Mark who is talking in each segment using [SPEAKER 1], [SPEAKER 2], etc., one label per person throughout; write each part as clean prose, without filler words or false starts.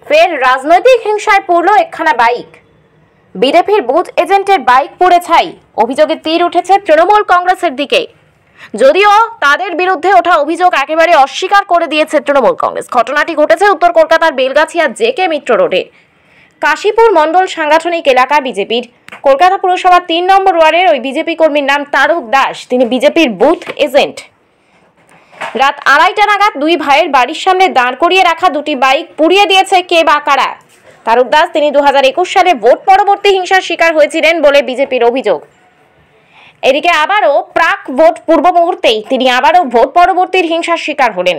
[SPEAKER 1] ফের রাজনৈতিক হিংসায় পড়ল একখানা বাইক। বিজেপির বুথ এজেন্টের বাইক পুড়ে ছাই। অভিযোগে তীর উঠেছে তৃণমূল কংগ্রেসের দিকে। যদিও তাদের বিরুদ্ধে ওঠা অভিযোগ একেবারে অস্বীকার করে দিয়েছে তৃণমূল কংগ্রেস। ঘটনাটি ঘটেছে উত্তর কলকাতার বেলগাছিয়া জেকে মিত্র রোডে কাশীপুর মন্ডল সাংগঠনিক এলাকা বিজেপির। কলকাতা পুরসভার ৩ নম্বর ওয়ার্ডের ওই বিজেপি কর্মীর নাম তারক দাস। তিনি বিজেপির বুথ এজেন্ট। রাত ২:৩০ নাগাদ দুই ভাইয়ের বাড়ির সামনে দাঁড় করিয়ে রাখা দুটি বাইক পুড়িয়ে দিয়েছে কে বা কারা। তারক দাস তিনি ২০২১ সালে ভোট পরবর্তী হিংসার শিকার হয়েছিলেন বলে বিজেপির অভিযোগ। এদিকে আবারও প্রাক ভোট পূর্ব মুহূর্তেই তিনি আবারও ভোট পরবর্তীর হিংসার শিকার হলেন।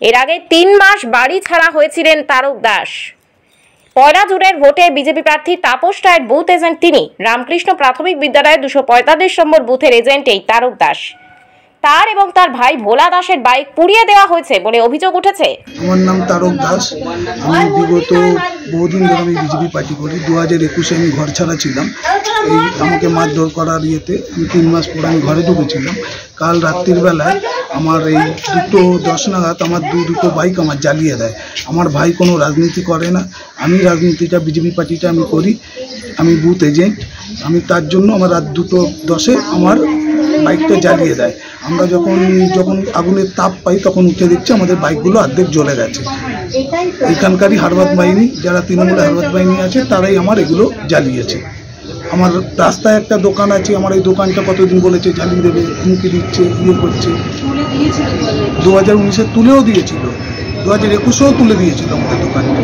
[SPEAKER 1] এর আগে ৩ মাস বাড়ি ছাড়া হয়েছিলেন তারক দাস। ১ জুনের ভোটে বিজেপি প্রার্থী তাপস রায়ের বুথ এজেন্ট তিনি। রামকৃষ্ণ প্রাথমিক বিদ্যালয়ের ২৪৫ নম্বর বুথের এজেন্ট এই তারক দাস। তার এবং তার ভাই ভোলা দাসের বাইক পুড়িয়ে দেওয়া হয়েছে বলে অভিযোগ উঠেছে।
[SPEAKER 2] আমার নাম তারক দাস। আমি বিগত বহুদিন ধরে আমি বিজেপি পার্টি করি। ২০২১-এ আমি ঘর ছাড়া ছিলাম। এই আমাকে মারধর করার ইয়েতে আমি ৩ মাস পরে আমি ঘরে ঢুকেছিলাম। কাল রাত্রির বেলায় আমার এই ২:১০ নাগাদ আমার দুটো বাইক আমার জ্বালিয়ে দেয়। আমার ভাই কোনো রাজনীতি করে না, আমি রাজনীতিটা বিজেপি পার্টিটা আমি করি। আমি বুথ এজেন্ট। আমি তার জন্য আমার রাত ২:১০-এ আমার বাইকটা জ্বালিয়ে দেয়। আমরা যখন আগুনের তাপ পাই তখন উঠে দেখছি আমাদের বাইকগুলো অর্ধেক জ্বলে গেছে। এখানকারই হারবাদ বাহিনী, যারা তৃণমূলের হারবাদ বাহিনী আছে, তারাই আমার এগুলো জ্বালিয়েছে। আমার রাস্তায় একটা দোকান আছে, আমার এই দোকানটা কতদিন বলেছে জ্বালিয়ে দেবে, হুমকি দিচ্ছে, ইয়ে করছে। 2019-এ তুলেও দিয়েছিল, 2021-এও তুলে দিয়েছিল আমাদের দোকানটা।